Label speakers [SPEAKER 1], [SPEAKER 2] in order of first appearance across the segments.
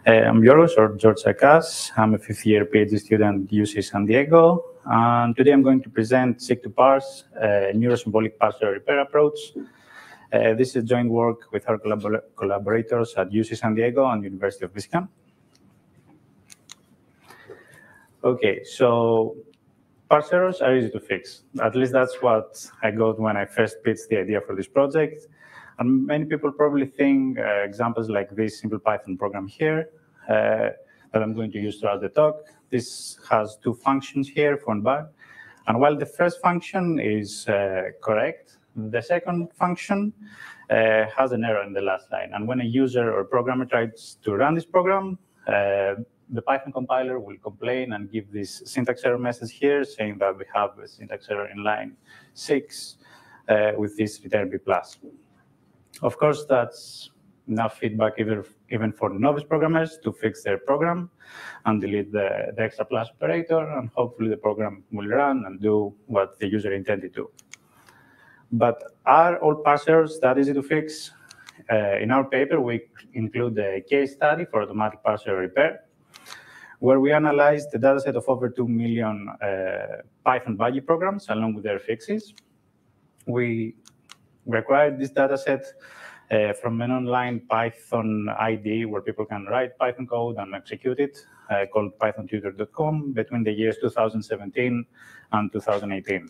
[SPEAKER 1] I'm Yorgos, or George Sarkas. I'm a fifth-year PhD student at UC San Diego. And today I'm going to present Seq2Parse, a neurosymbolic parser repair approach. This is joint work with our collaborators at UC San Diego and University of Michigan. Okay, so parse errors are easy to fix. At least that's what I got when I first pitched the idea for this project. And many people probably think examples like this simple Python program here that I'm going to use throughout the talk. This has two functions here, for and back. And while the first function is correct, the second function has an error in the last line. And when a user or programmer tries to run this program, the Python compiler will complain and give this syntax error message here saying that we have a syntax error in line 6 with this return B+. Of course, that's enough feedback even for novice programmers to fix their program and delete the extra plus operator, and hopefully the program will run and do what the user intended to. But are all parse errors that easy to fix? In our paper, we include a case study for automatic parse error repair, where we analyzed the dataset of over 2 million Python buggy programs along with their fixes. We acquired this dataset from an online Python ID where people can write Python code and execute it, called pythontutor.com, between the years 2017 and 2018.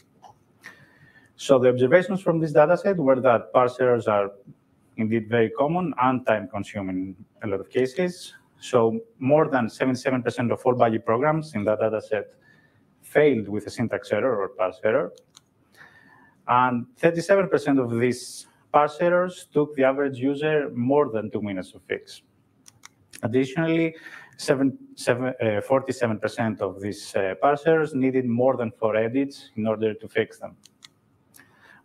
[SPEAKER 1] So the observations from this dataset were that parse errors are indeed very common and time-consuming in a lot of cases. So more than 77% of all buggy programs in that dataset failed with a syntax error or parse error. And 37% of these parse errors took the average user more than 2 minutes to fix. Additionally, 47% of these parse errors needed more than 4 edits in order to fix them.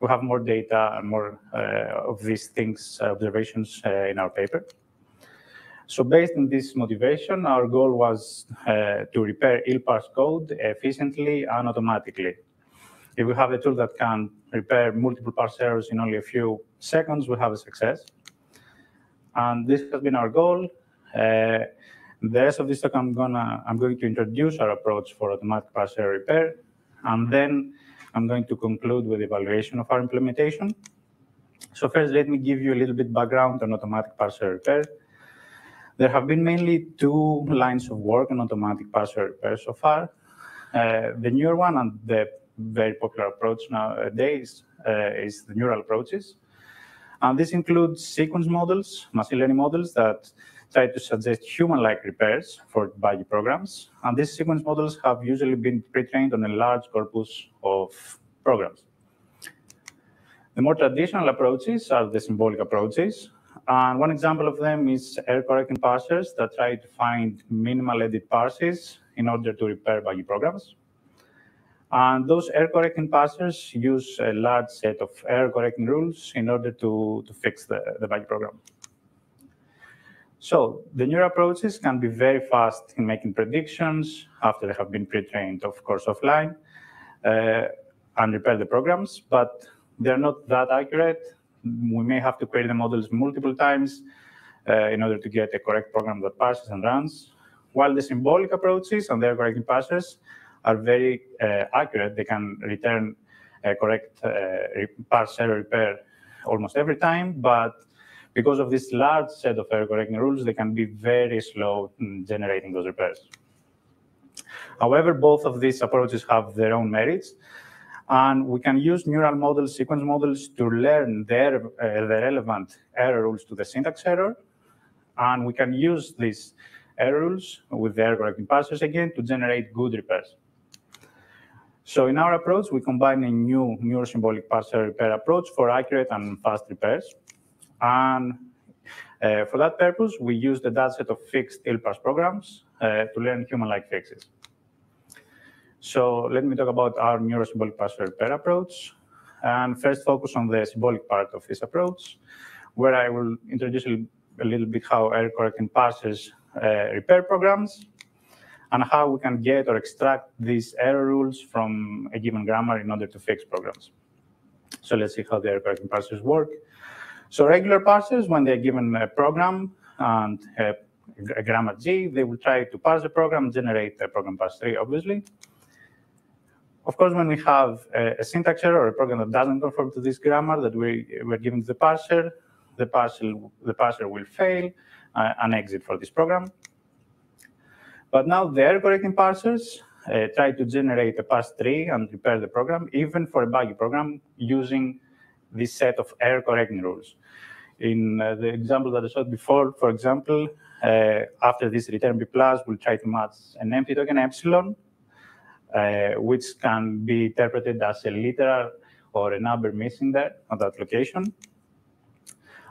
[SPEAKER 1] We have more data and more of these things, observations in our paper. So based on this motivation, our goal was to repair ill-parsed code efficiently and automatically. If we have a tool that can repair multiple parse errors in only a few seconds, we have a success. And this has been our goal. The rest of this talk, I'm going to introduce our approach for automatic parse error repair, and then I'm going to conclude with evaluation of our implementation. So first, let me give you a little bit background on automatic parse error repair. There have been mainly 2 lines of work on automatic parse error repair so far. The newer one and the very popular approach nowadays is the neural approaches. And this includes sequence models, machine learning models that try to suggest human-like repairs for buggy programs. And these sequence models have usually been pre-trained on a large corpus of programs. The more traditional approaches are the symbolic approaches. And one example of them is error-correcting parsers that try to find minimal edit parses in order to repair buggy programs. And those error-correcting parsers use a large set of error-correcting rules in order to fix the buggy program. So the neural approaches can be very fast in making predictions after they have been pre-trained, of course, offline, and repair the programs, but they're not that accurate. We may have to query the models multiple times in order to get a correct program that parses and runs. While the symbolic approaches and the error-correcting parsers are very accurate, they can return a correct parse error repair almost every time, but because of this large set of error-correcting rules, they can be very slow in generating those repairs. However, both of these approaches have their own merits, and we can use neural models, sequence models, to learn the relevant error rules to the syntax error, and we can use these error rules with the error-correcting parsers again to generate good repairs. So in our approach, we combine a new neurosymbolic parser repair approach for accurate and fast repairs. And for that purpose, we use the dataset of fixed ill-parsed programs to learn human-like fixes. So let me talk about our neurosymbolic parser repair approach, and first focus on the symbolic part of this approach, where I will introduce a little bit how error-correcting parsers repair programs, and how we can get or extract these error rules from a given grammar in order to fix programs. So let's see how the error-correcting parsers work. So regular parsers, when they're given a program and a grammar G, they will try to parse the program, generate a program parse tree, obviously. Of course, when we have a syntax error or a program that doesn't conform to this grammar that we're giving to the parser will fail and exit for this program. But now the error correcting parsers try to generate a parse tree and repair the program, even for a buggy program, using this set of error correcting rules. In the example that I showed before, for example, after this return B+, we'll try to match an empty token epsilon, which can be interpreted as a literal or a number missing there at that location.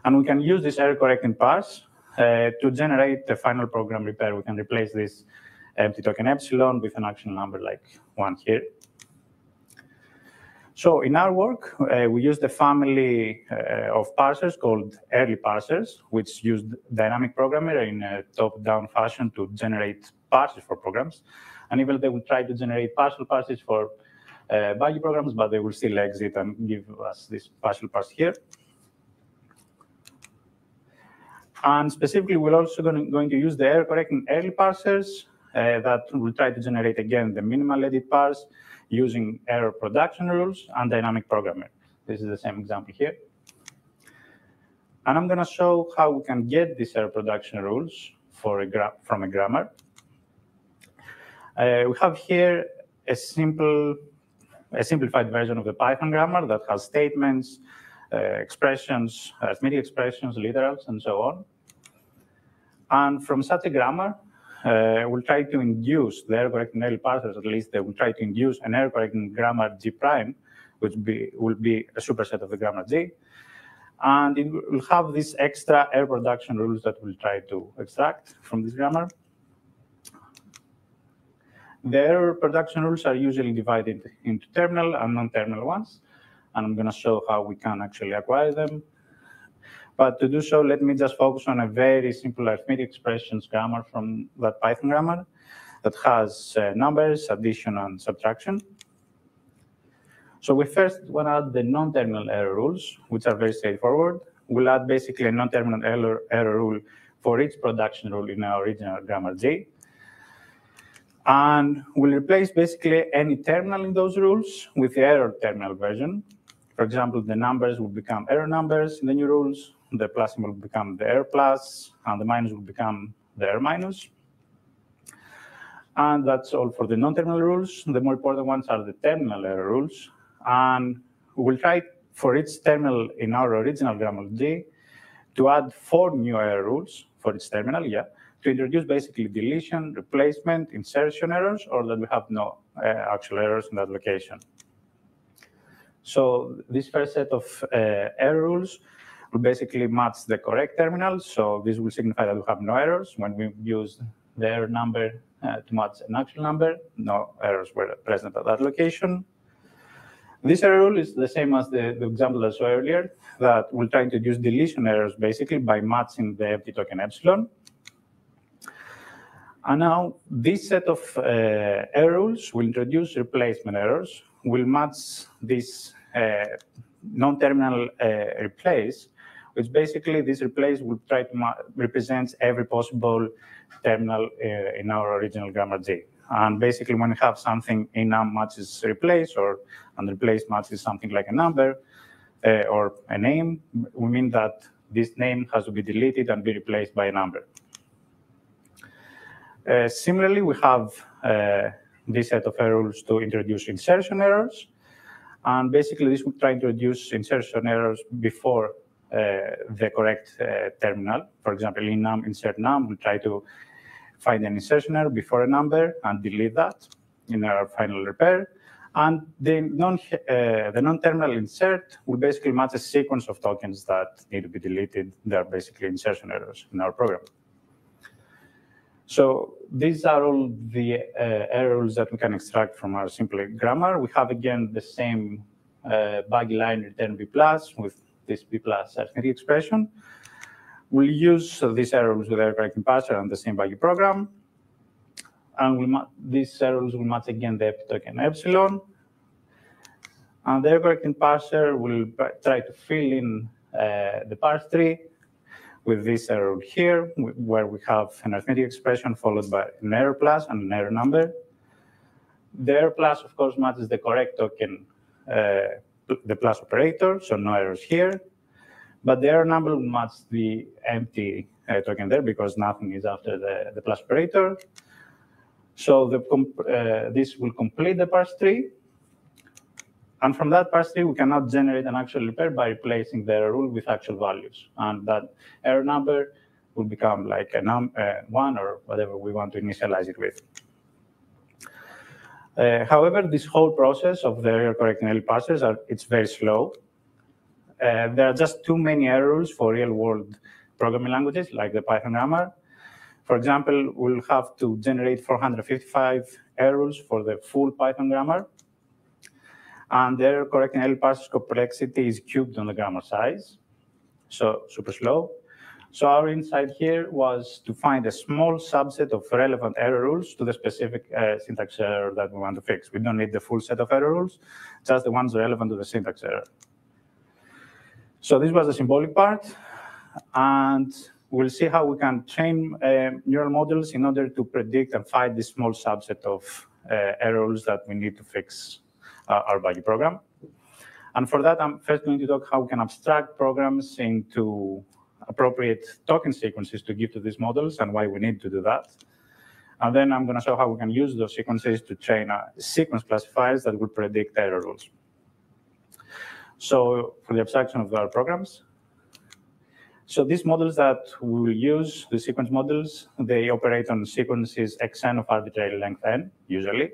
[SPEAKER 1] And we can use this error correcting parse to generate the final program repair. We can replace this empty token epsilon with an actual number like 1 here. So in our work, we use the family of parsers called early parsers, which use dynamic programmer in a top-down fashion to generate parsers for programs. And even they will try to generate partial parses for buggy programs, but they will still exit and give us this partial parse here. And specifically, we're also going to use the error correcting early parsers that will try to generate, again, the minimal edit parse using error production rules and dynamic programmer. This is the same example here. And I'm going to show how we can get these error production rules from a grammar. We have here a simplified version of the Python grammar that has statements, expressions, arithmetic expressions, literals, and so on. And from such a grammar, we'll try to induce the error correcting early parsers, at least they will try to induce an error correcting grammar G prime, which will be a superset of the grammar G. And it will have these extra error production rules that we'll try to extract from this grammar. The error production rules are usually divided into terminal and non-terminal ones. And I'm going to show how we can actually acquire them. But to do so, let me just focus on a very simple arithmetic expressions grammar from that Python grammar that has numbers, addition, and subtraction. So we first want to add the non-terminal error rules, which are very straightforward. We'll add basically a non-terminal error rule for each production rule in our original grammar G. And we'll replace basically any terminal in those rules with the error terminal version. For example, the numbers will become error numbers in the new rules, the plus symbol will become the error plus, and the minus will become the error minus. And that's all for the non-terminal rules. The more important ones are the terminal error rules. And we'll try for each terminal in our original grammar G to add 4 new error rules for each terminal, to introduce basically deletion, replacement, insertion errors, or that we have no actual errors in that location. So this first set of error rules will basically match the correct terminal. So this will signify that we have no errors. When we use the error number to match an actual number, no errors were present at that location. This error rule is the same as the example I saw earlier, that will try to introduce deletion errors basically by matching the empty token epsilon. And now this set of error rules will introduce replacement errors, will match this non-terminal replace, which basically this replace will try to represent every possible terminal in our original grammar G. And basically when we have something enum matches replace, or and replace matches something like a number or a name, we mean that this name has to be deleted and be replaced by a number. Similarly, we have this set of error rules to introduce insertion errors. And basically, this will try to introduce insertion errors before the correct terminal. For example, in num, insert num, we'll try to find an insertion error before a number and delete that in our final repair. And the non-terminal insert will basically match a sequence of tokens that need to be deleted. They are basically insertion errors in our program. So these are all the error rules that we can extract from our simple grammar. We have, again, the same buggy line return B+ with this B+ arithmetic expression. We'll use these error rules with error correcting parser and the same buggy program. And these error rules will match, again, the empty token epsilon. And the error correcting parser will try to fill in the parse tree with this error here, where we have an arithmetic expression followed by an error plus and an error number. The error plus, of course, matches the correct token, the plus operator, so no errors here. But the error number will match the empty token there because nothing is after the plus operator. So this will complete the parse tree. And from that parse tree, we can now generate an actual repair by replacing the error rule with actual values. And that error number will become like a 1 or whatever we want to initialize it with. However, this whole process of the error correcting ill-parsers, it's very slow. There are just too many error rules for real-world programming languages, like the Python grammar. For example, we'll have to generate 455 error rules for the full Python grammar. And the error correcting ill-parsers complexity is cubed on the grammar size, so super slow. So our insight here was to find a small subset of relevant error rules to the specific syntax error that we want to fix. We don't need the full set of error rules, just the ones relevant to the syntax error. So this was the symbolic part, and we'll see how we can train neural models in order to predict and find this small subset of error rules that we need to fix our buggy program. And for that, I'm first going to talk how we can abstract programs into appropriate token sequences to give to these models and why we need to do that. And then I'm going to show how we can use those sequences to train sequence classifiers that will predict error rules. So for the abstraction of our programs, so these models that we will use, the sequence models, they operate on sequences xn of arbitrary length n, usually.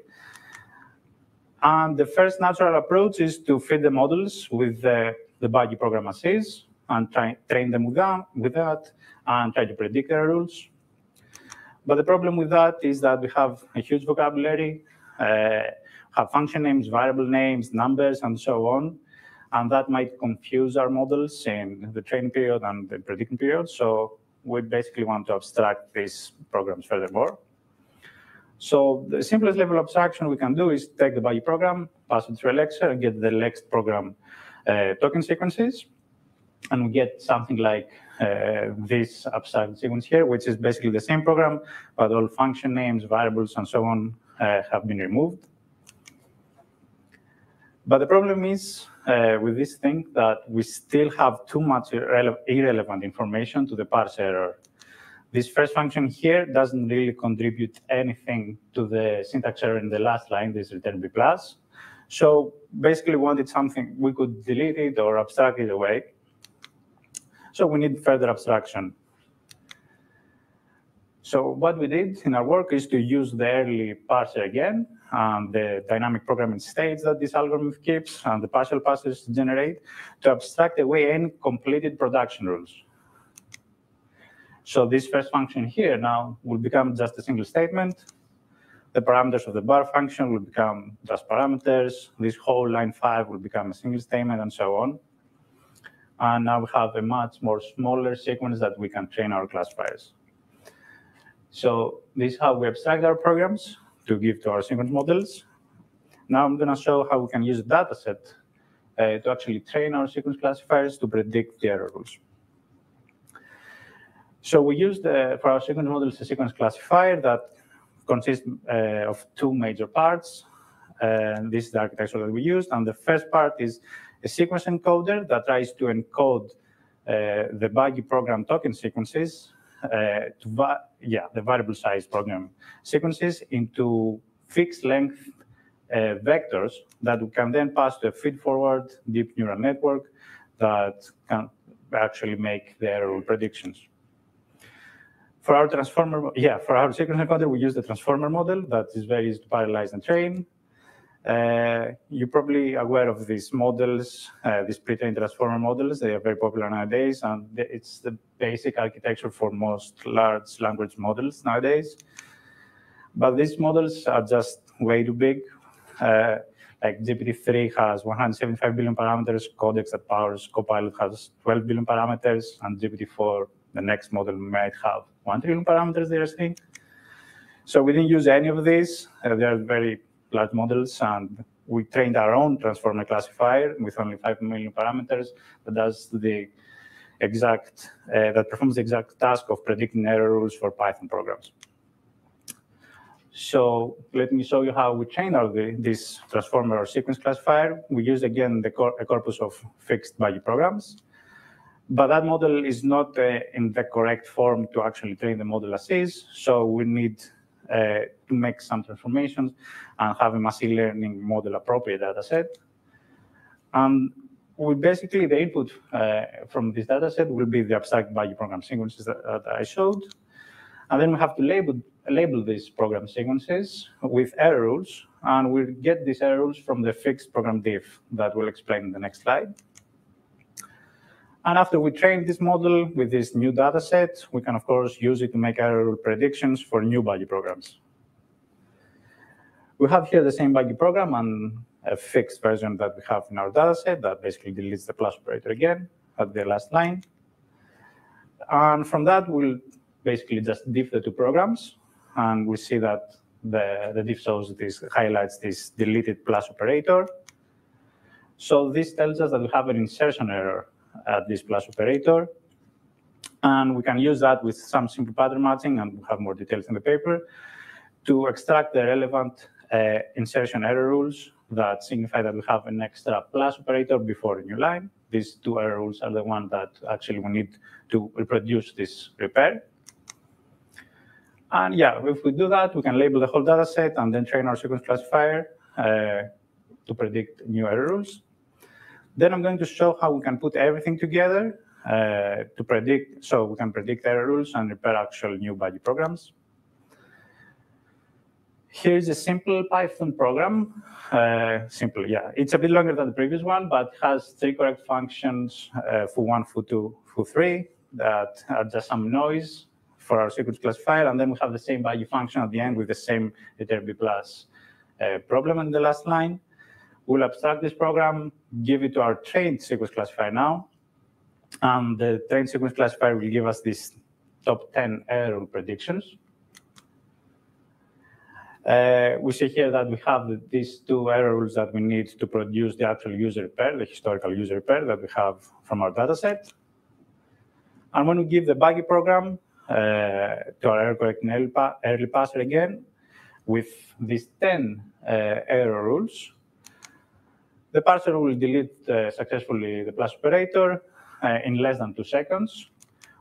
[SPEAKER 1] And the first natural approach is to feed the models with the buggy program as is, and train them with that, and try to predict error rules. But the problem with that is that we have a huge vocabulary, have function names, variable names, numbers, and so on. And that might confuse our models in the training period and the predicting period. So we basically want to abstract these programs furthermore. So the simplest level of abstraction we can do is take the buggy program, pass it through a lexer, and get the lexed program token sequences. And we get something like this abstract sequence here, which is basically the same program, but all function names, variables, and so on have been removed. But the problem is with this thing that we still have too much irrelevant information to the parse error. This first function here doesn't really contribute anything to the syntax error in the last line, this return B+. So basically we wanted something, we could delete it or abstract it away. So we need further abstraction. So what we did in our work is to use the early parser again, the dynamic programming states that this algorithm keeps, and the partial parsers generate, to abstract away any completed production rules. So this first function here now will become just a single statement. The parameters of the bar function will become just parameters. This whole line 5 will become a single statement, and so on. And now we have a much more smaller sequence that we can train our classifiers. So this is how we abstract our programs to give to our sequence models. Now I'm going to show how we can use a dataset to actually train our sequence classifiers to predict the error rules. So we used for our sequence models a sequence classifier that consists of two major parts. This is the architecture that we used. And the first part is a sequence encoder that tries to encode the buggy program token sequences, the variable size program sequences into fixed length vectors that we can then pass to a feed-forward deep neural network that can actually make the error predictions. For our transformer, for our sequence encoder, we use the transformer model that is very easy to parallelize and train. You're probably aware of these models, these pre-trained transformer models. They are very popular nowadays, and it's the basic architecture for most large language models nowadays. But these models are just way too big. Like GPT-3 has 175 billion parameters, Codex that powers Copilot has 12 billion parameters, and GPT-4, the next model, might have 1 trillion parameters, they are saying. So we didn't use any of these. They are very large models, and we trained our own transformer classifier with only 5 million parameters that does the that performs the exact task of predicting error rules for Python programs. So let me show you how we trained this transformer or sequence classifier. We use, again, a corpus of fixed buggy programs. But that model is not in the correct form to actually train the model as is. So we need to make some transformations and have a machine learning model appropriate data set. And basically, the input from this data set will be the abstract buggy program sequences that I showed. And then we have to label these program sequences with error rules. And we'll get these error rules from the fixed program diff that we'll explain in the next slide. And after we train this model with this new data set, we can, of course, use it to make error rule predictions for new buggy programs. We have here the same buggy program and a fixed version that we have in our data set that basically deletes the plus operator again at the last line. And from that, we'll basically just diff the two programs. And we see that the diff shows highlights this deleted plus operator. So this tells us that we have an insertion error at this plus operator. And we can use that with some simple pattern matching, and we have more details in the paper, to extract the relevant insertion error rules that signify that we have an extra plus operator before a new line. These two error rules are the ones that actually we need to reproduce this repair. And yeah, if we do that, we can label the whole data set and then train our sequence classifier to predict new error rules. Then I'm going to show how we can put everything together to predict, so we can predict error rules and repair actual new buggy programs. Here's a simple Python program. Simple, yeah. It's a bit longer than the previous one, but has 3 correct functions, foo1, foo2, foo3, that are just some noise for our sequence classifier. And then we have the same buggy function at the end with the same return B plus problem in the last line. We'll abstract this program, give it to our trained sequence classifier now. And the trained sequence classifier will give us these top 10 error predictions. We see here that we have these 2 error rules that we need to produce the actual user pair, the historical user pair that we have from our data set. And when we give the buggy program to our error correcting early parser again, with these 10 error rules, the parser will delete successfully the plus operator in less than 2 seconds.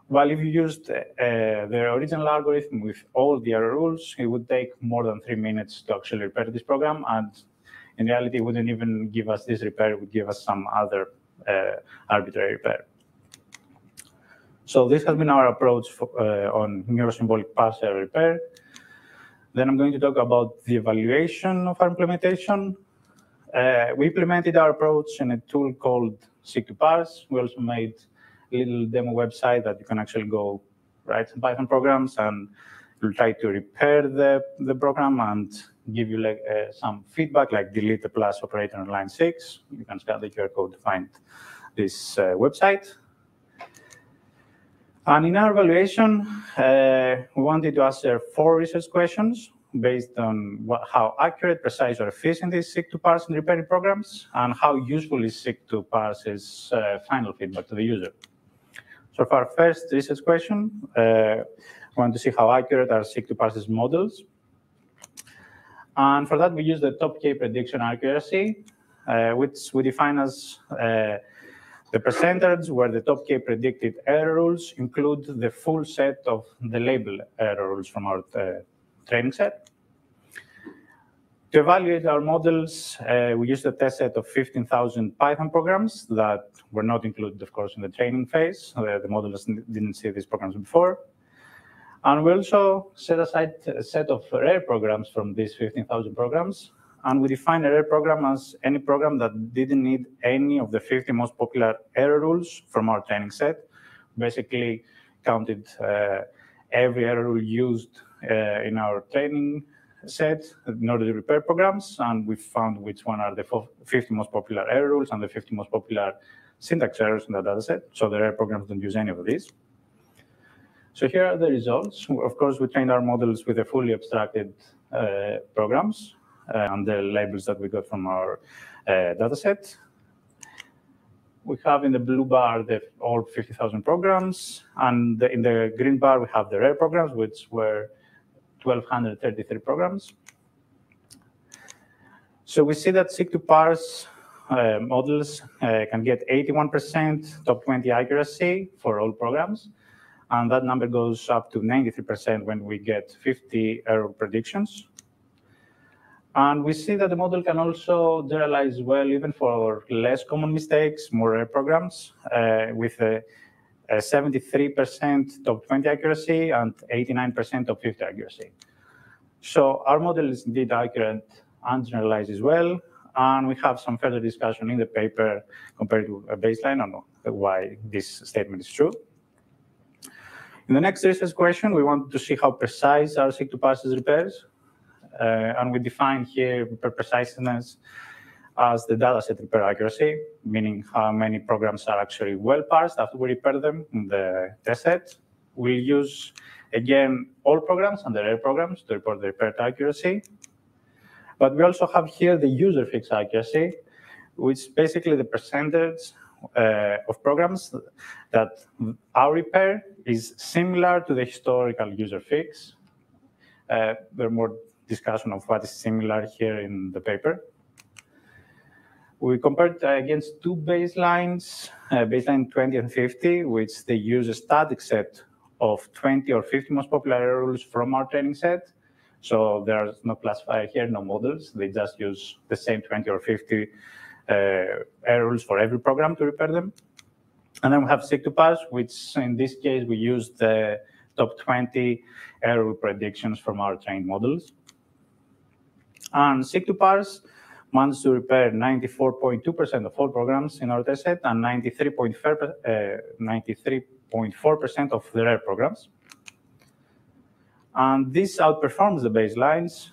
[SPEAKER 1] While if you used the original algorithm with all the error rules, it would take more than 3 minutes to actually repair this program. And in reality, it wouldn't even give us this repair. It would give us some other arbitrary repair. So this has been our approach on neurosymbolic parser repair. Then I'm going to talk about the evaluation of our implementation. We implemented our approach in a tool called Seq2Parse. We also made a little demo website that you can actually go write some Python programs, and we'll try to repair the program and give you some feedback, like delete the plus operator on line 6. You can scan the QR code to find this website. And in our evaluation, we wanted to answer 4 research questions based on how accurate, precise, or efficient is Seq2Parse in repairing programs, and how useful is Seq2Parse's final feedback to the user. So for our first research question, we want to see how accurate are Seq2Parse's models. And for that, we use the top K prediction accuracy, which we define as the percentage where the top K predicted error rules include the full set of the label error rules from our training set. To evaluate our models, we used a test set of 15,000 Python programs that were not included, of course, in the training phase. The model didn't see these programs before. And we also set aside a set of rare programs from these 15,000 programs. And we define a rare program as any program that didn't need any of the 50 most popular error rules from our training set. Basically counted every error rule used in our training set in order to repair programs, and we found which one are the 50 most popular error rules and the 50 most popular syntax errors in the data set. So the rare programs don't use any of these. So here are the results. Of course, we trained our models with the fully abstracted programs and the labels that we got from our data set. we have in the blue bar all 50,000 programs, and in the green bar we have the rare programs, which were 1,233 programs. So we see that Seq2Parse models can get 81% top 20 accuracy for all programs, and that number goes up to 93% when we get 50 error predictions. And we see that the model can also generalize well even for less common mistakes, more rare programs, with a 73% top 20 accuracy and 89% top 50 accuracy. So our model is indeed accurate and generalizes well, and we have some further discussion in the paper compared to a baseline on why this statement is true. In the next research question, we want to see how precise are Seq2Parse's repairs. And we define here repair preciseness as the dataset repair accuracy, meaning how many programs are actually well parsed after we repair them in the test set. We use, again, all programs and the rare programs to report the repair accuracy. But we also have here the user fix accuracy, which is basically the percentage of programs that our repair is similar to the historical user fix. There are more discussion of what is similar here in the paper. We compared against two baselines, baseline 20 and 50, which they use a static set of 20 or 50 most popular error rules from our training set. So there's no classifier here, no models. They just use the same 20 or 50 error rules for every program to repair them. And then we have Seq2Parse, which in this case, we use the top 20 error rule predictions from our trained models. And Seq2Parse managed to repair 94.2% of all programs in our test set and 93.4% of the rare programs. And this outperforms the baselines.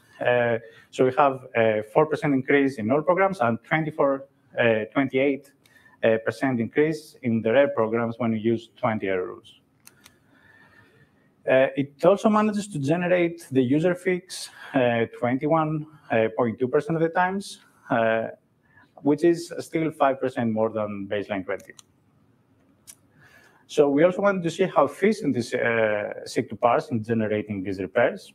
[SPEAKER 1] So we have a 4% increase in all programs and 28% increase in the rare programs when we use 20 error rules. It also manages to generate the user fix 21.2% of the times, which is still 5% more than baseline 20. So we also wanted to see how efficient is Seq2Parse in generating these repairs.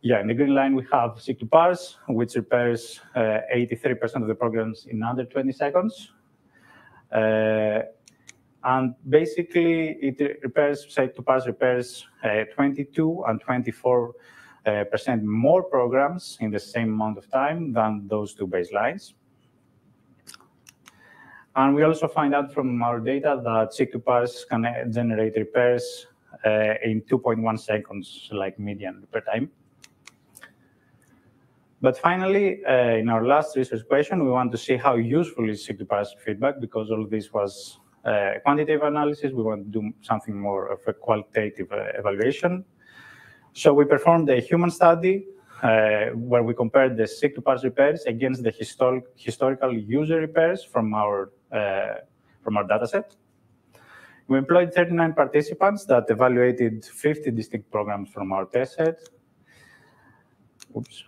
[SPEAKER 1] Yeah, in the green line, we have Seq2Parse, which repairs 83% of the programs in under 20 seconds. And basically, Seq2Parse repairs 22 and 24% more programs in the same amount of time than those two baselines. And we also find out from our data that Seq2Parse can generate repairs in 2.1 seconds, like median repair time. But finally, in our last research question, we want to see how useful is Seq2Parse feedback, because all of this was quantitative analysis. We want to do something more of a qualitative evaluation. So we performed a human study where we compared the Seq2Parse repairs against the historical user repairs from our dataset. We employed 39 participants that evaluated 50 distinct programs from our test set. Oops.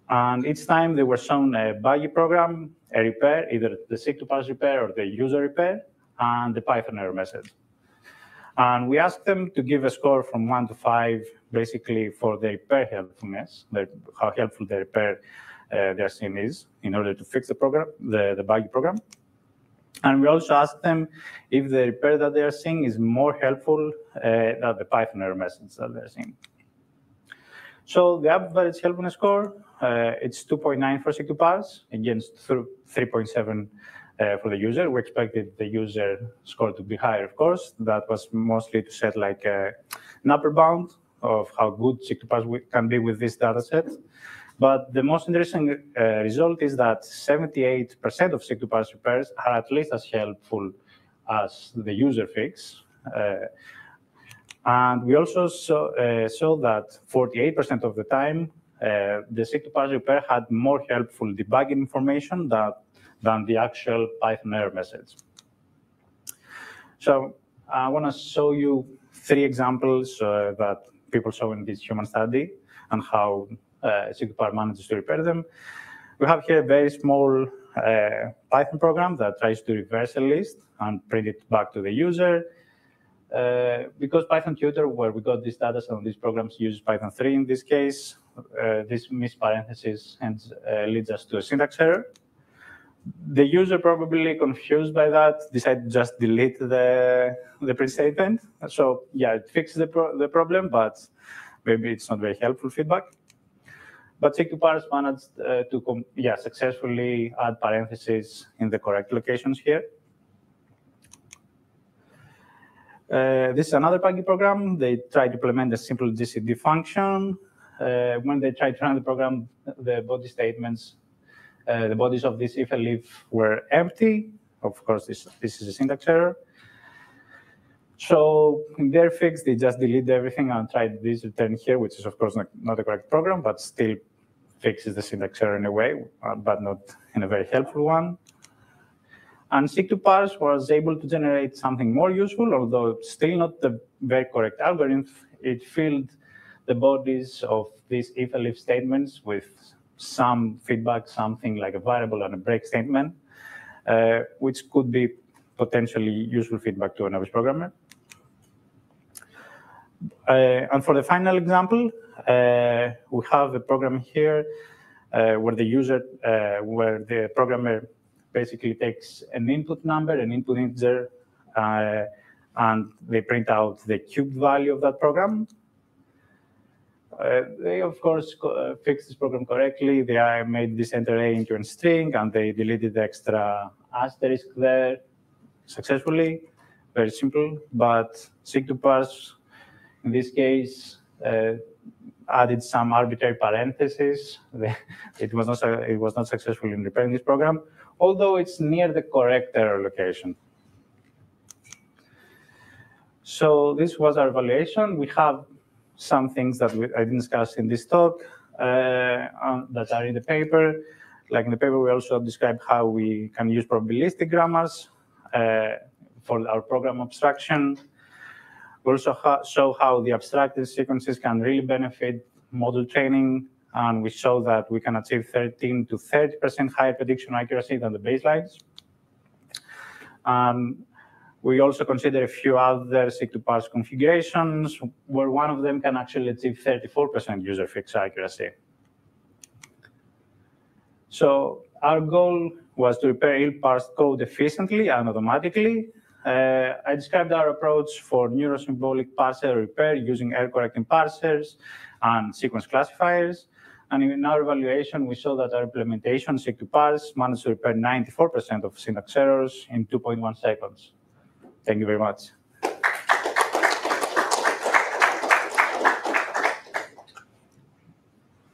[SPEAKER 1] And each time they were shown a buggy program, a repair, either the Seq2Parse repair or the user repair, and the Python error message. And we asked them to give a score from 1 to 5, basically for the repair helpfulness, how helpful the repair they're seeing is in order to fix the program, the buggy program. And we also asked them if the repair that they are seeing is more helpful than the Python error message that they're seeing. So the average helpfulness score, it's 2.9 for Seq2Parse against 3.7 for the user. We expected the user score to be higher, of course. That was mostly to set like an upper bound of how good Seq2Parse can be with this data set. But the most interesting result is that 78% of Seq2Parse repairs are at least as helpful as the user fix. And we also saw that 48% of the time, the Seq2Parse repair had more helpful debugging information than the actual Python error message. So I want to show you 3 examples that people saw in this human study and how Seq2Parse manages to repair them. We have here a very small Python program that tries to reverse a list and print it back to the user. Because Python tutor, where we got this data on these programs, uses Python 3 in this case, this missed parenthesis hence leads us to a syntax error. The user, probably confused by that, decided to just delete the print statement. So yeah, it fixes the problem, but maybe it's not very helpful feedback. But Seq2Parse managed to successfully add parentheses in the correct locations here. This is another buggy program. They tried to implement a simple GCD function. When they tried to run the program, the body statements, the bodies of this if-elif were empty. Of course, this is a syntax error. So in their fix, they just deleted everything and tried this return here, which is, of course, not the correct program, but still fixes the syntax error in a way, but not in a very helpful one. And Seq2Parse was able to generate something more useful, although still not the very correct algorithm. It filled the bodies of these if-elif statements with some feedback, something like a variable and a break statement, which could be potentially useful feedback to a novice programmer. And for the final example, we have a program here where the programmer basically takes an input number, an input integer, and they print out the cubed value of that program. They, of course, fixed this program correctly. They made this enter A into a string, and they deleted the extra asterisk there successfully. Very simple. But Seq2Parse, in this case, added some arbitrary parentheses. It was not successful in repairing this program, although it's near the correct error location. So this was our evaluation. We have some things that I didn't discuss in this talk that are in the paper. Like in the paper, we also describe how we can use probabilistic grammars for our program abstraction. We also show how the abstracted sequences can really benefit model training, and we show that we can achieve 13 to 30% higher prediction accuracy than the baselines. We also consider a few other Seq2Parse configurations, where one of them can actually achieve 34% user fix accuracy. So our goal was to repair ill-parsed code efficiently and automatically. I described our approach for Neurosymbolic parser repair using error-correcting parsers and sequence classifiers. And in our evaluation, we saw that our implementation, Seq2Parse, managed to repair 94% of syntax errors in 2.1 seconds. Thank you very much.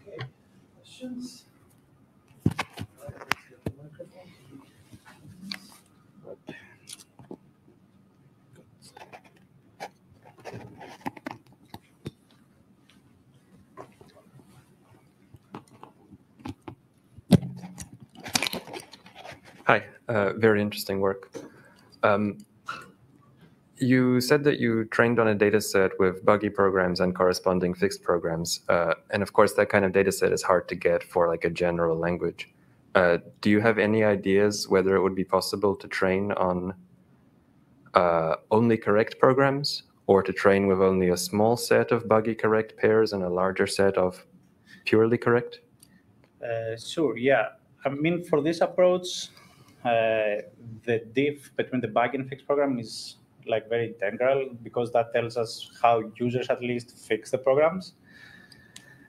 [SPEAKER 2] Okay, questions?
[SPEAKER 3] Hi, very interesting work. You said that you trained on a data set with buggy programs and corresponding fixed programs. And of course, that kind of data set is hard to get for like a general language. Do you have any ideas whether it would be possible to train on only correct programs, or to train with only a small set of buggy correct pairs and a larger set of purely correct?
[SPEAKER 1] Sure, yeah. I mean, for this approach, the diff between the buggy and fixed program is like very integral, because that tells us how users at least fix the programs.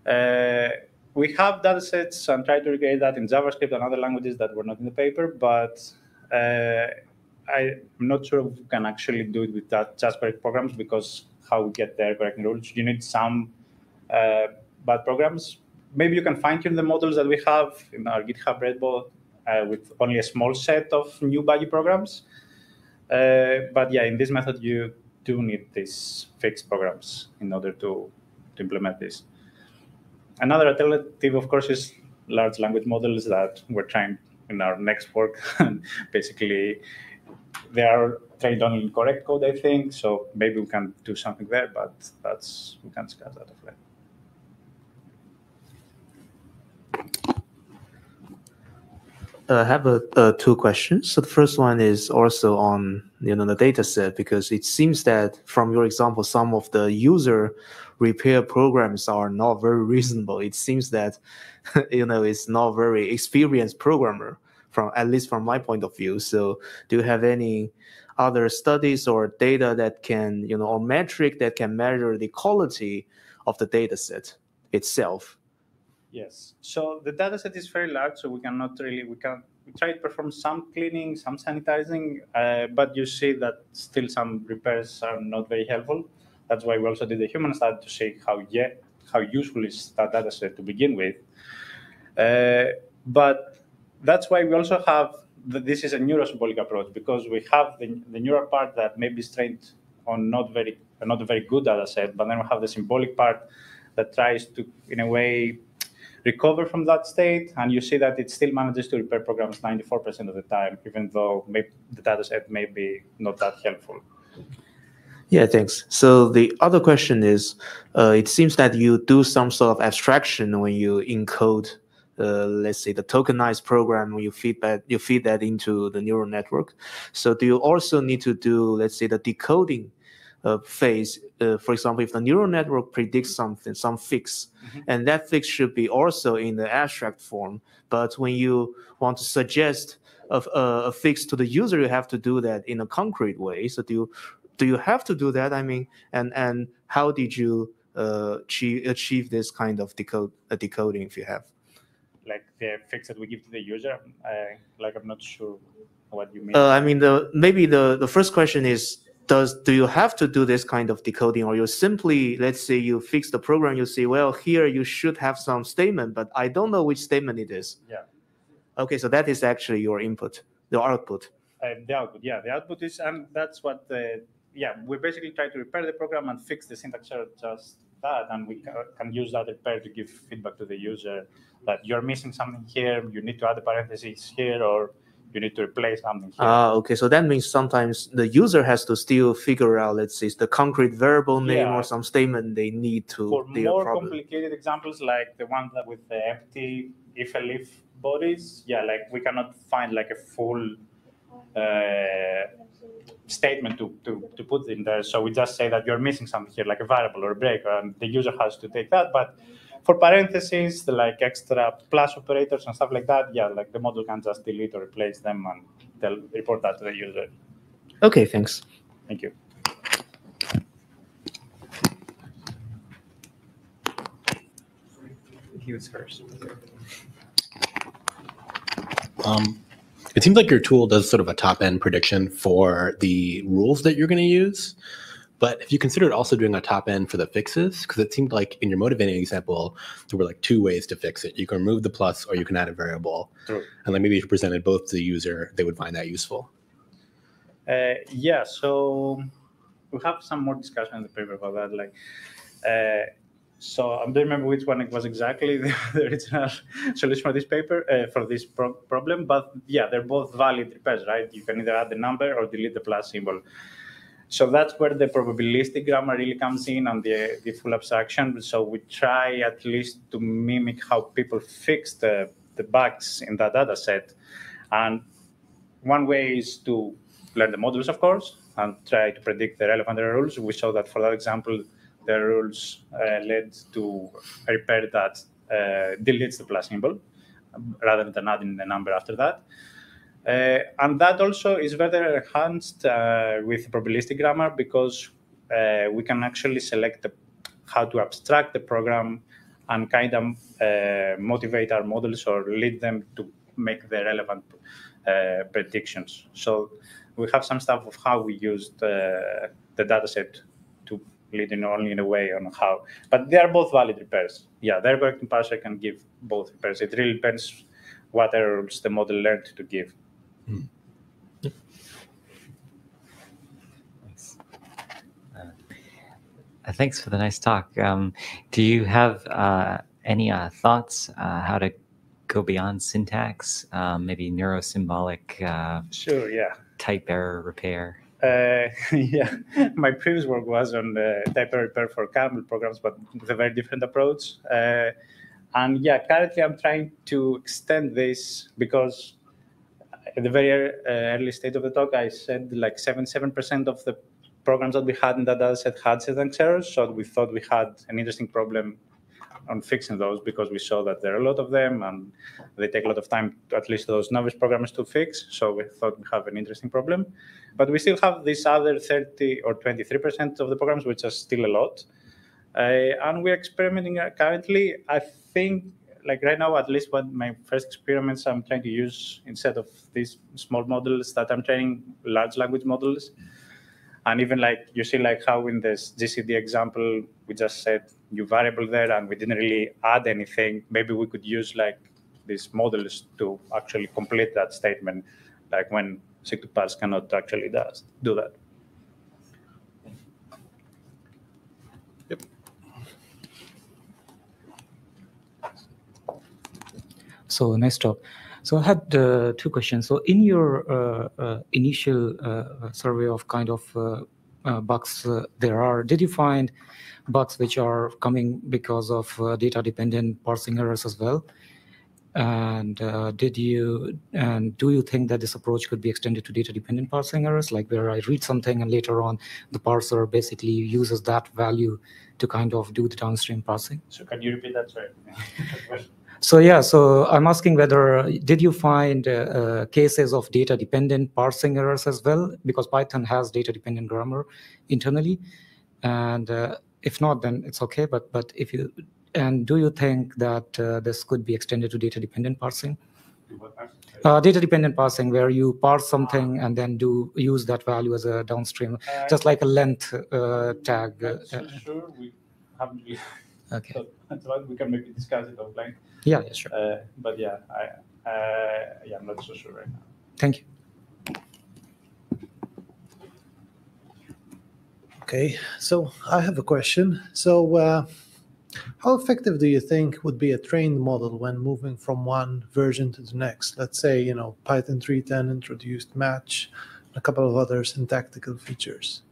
[SPEAKER 1] We have data sets and try to recreate that in JavaScript and other languages that were not in the paper, but I'm not sure if we can actually do it with that just correct programs, because how we get there correcting rules, you need some bad programs. Maybe you can fine-tune the models that we have in our GitHub repo with only a small set of new buggy programs. But yeah, in this method, you do need these fixed programs in order to implement this. Another alternative, of course, is large language models that we're trying in our next work. Basically, they are trained on correct code, I think. So maybe we can do something there, but we can discuss that offline.
[SPEAKER 4] I have two questions. So the first one is also on the data set, because it seems that from your example, some of the user repair programs are not very reasonable. It seems that it's not very experienced programmer, at least from my point of view. So do you have any other studies or data that can or metric that can measure the quality of the data set itself?
[SPEAKER 1] Yes. So the dataset is very large, so we try to perform some cleaning, some sanitizing, but you see that still some repairs are not very helpful. That's why we also did a human study to see how useful is that dataset to begin with. But that's why we also have this is a neurosymbolic approach, because we have the neural part that may be trained on not a very good dataset, but then we have the symbolic part that tries to, in a way, recover from that state, and you see that it still manages to repair programs 94% of the time, even though the dataset may be not that helpful.
[SPEAKER 4] Yeah, thanks. So the other question is, it seems that you do some sort of abstraction when you encode, let's say, the tokenized program, when you feed that into the neural network. So do you also need to do, let's say, the decoding phase? For example, if the neural network predicts something, some fix, and that fix should be also in the abstract form, but when you want to suggest a fix to the user, you have to do that in a concrete way. So do you have to do that? I mean, and how did you achieve this kind of decoding, if you have?
[SPEAKER 1] Like the fix that we give to the user? I'm not sure what you mean.
[SPEAKER 4] I mean, maybe the first question is, do you have to do this kind of decoding, or you simply, let's say you fix the program, you say, well, here you should have some statement, but I don't know which statement it is.
[SPEAKER 1] Yeah.
[SPEAKER 4] Okay, so that is actually your input, the output.
[SPEAKER 1] The output, yeah. The output is, and that's what we basically try to repair the program and fix the syntax error, just that, and we can use that repair to give feedback to the user that you're missing something here, you need to add a parenthesis here, or you need to replace something here.
[SPEAKER 4] Okay, so that means sometimes the user has to still figure out, let's say, the concrete variable name or some statement they need to.
[SPEAKER 1] For more complicated examples, like the one that with the empty if-elif bodies, we cannot find a full statement to put in there. So we just say that you're missing something here, like a variable or a break, and the user has to take that. But for parentheses, the extra plus operators and stuff like that, the model can just delete or replace them, and they'll report that to the user.
[SPEAKER 4] Okay, thanks.
[SPEAKER 1] Thank you.
[SPEAKER 3] He was first.
[SPEAKER 5] It seems like your tool does sort of a top-end prediction for the rules that you're going to use. But if you considered also doing a top-end for the fixes, because it seemed like in your motivating example, there were two ways to fix it. You can remove the plus, or you can add a variable.
[SPEAKER 1] True.
[SPEAKER 5] And maybe if you presented both to the user, they would find that useful.
[SPEAKER 1] So we have some more discussion in the paper about that. So I don't remember which one it was exactly, the original solution for this paper, for this problem. But they're both valid repairs, right? You can either add the number or delete the plus symbol. So that's where the probabilistic grammar really comes in, and the full abstraction. So we try at least to mimic how people fix the bugs in that data set. And one way is to learn the models, of course, and try to predict the relevant rules. We saw that for that example, the rules led to a repair that deletes the plus symbol rather than adding the number after that. And that also is better enhanced with probabilistic grammar, because we can actually select how to abstract the program and kind of motivate our models or lead them to make the relevant predictions. So we have some stuff of how we used the dataset to lead only in a way on how, but they are both valid repairs. The error correcting parser can give both repairs. It really depends what errors the model learned to give.
[SPEAKER 6] Thanks. Thanks for the nice talk. Do you have any thoughts how to go beyond syntax, maybe neurosymbolic
[SPEAKER 1] Sure,
[SPEAKER 6] type error repair?
[SPEAKER 1] My previous work was on type error repair for Campbell programs, but with a very different approach. And currently I'm trying to extend this, because at the very early stage of the talk, I said like 77% of the programs that we had in that dataset had syntax errors. So we thought we had an interesting problem on fixing those because we saw that there are a lot of them and they take a lot of time, at least those novice programmers, to fix. So we thought we have an interesting problem. But we still have this other 30 or 23% of the programs, which are still a lot. And we're experimenting currently. I think, like right now, at least what my first experiments I'm trying to use instead of these small models that I'm training large language models. And even like you see like how in this GCD example, we just said new variable there and we didn't really add anything. Maybe we could use like these models to actually complete that statement, like when Seq2Parse cannot actually do that.
[SPEAKER 5] Yep.
[SPEAKER 7] So nice talk. So I had two questions. So in your initial survey of kind of bugs there are, did you find bugs which are coming because of data-dependent parsing errors as well? And do you think that this approach could be extended to data-dependent parsing errors, like where I read something and later on the parser basically uses that value to kind of do the downstream parsing?
[SPEAKER 1] So can you repeat that? Sorry.
[SPEAKER 7] So yeah, so I'm asking whether did you find cases of data-dependent parsing errors as well, because Python has data-dependent grammar internally, and if not, then it's okay. But if you do you think that this could be extended to data-dependent parsing? Data-dependent parsing, where you parse something and then use that value as a downstream, just like a length tag.
[SPEAKER 1] Sure, we haven't really.
[SPEAKER 7] Okay.
[SPEAKER 1] So that's why we can maybe discuss it offline.
[SPEAKER 7] Yeah, sure.
[SPEAKER 1] But yeah, I'm not so sure right now.
[SPEAKER 7] Thank you.
[SPEAKER 2] Okay, so I have a question. So how effective do you think would be a trained model when moving from one version to the next? Let's say, Python 3.10 introduced match, a couple of other syntactical features.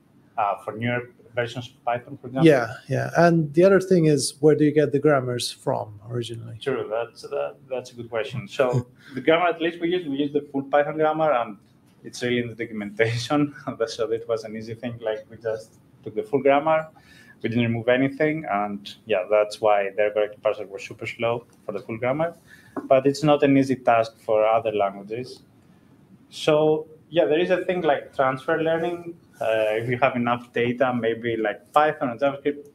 [SPEAKER 1] For newer versions of Python, for example?
[SPEAKER 2] Yeah. And the other thing is, where do you get the grammars from originally?
[SPEAKER 1] True, that's a good question. So the grammar, at least we use the full Python grammar, and it's really in the documentation. So it was an easy thing. Like we just took the full grammar, we didn't remove anything, and yeah, that's why the corrected parser was super slow for the full grammar. But it's not an easy task for other languages. So yeah, there is a thing like transfer learning. If you have enough data, maybe like Python and JavaScript,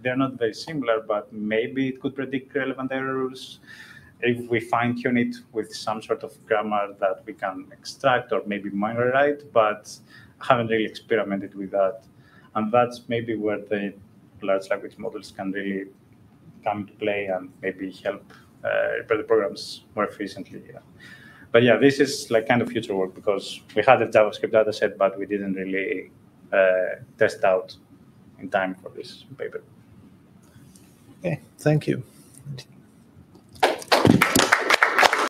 [SPEAKER 1] they're not very similar, but maybe it could predict relevant errors if we fine-tune it with some sort of grammar that we can extract or maybe minor write, but I haven't really experimented with that. And that's maybe where the large language models can really come into play and maybe help repair the programs more efficiently. Yeah. But yeah, this is like kind of future work because we had a JavaScript dataset, but we didn't really test out in time for this paper.
[SPEAKER 2] Okay, thank you.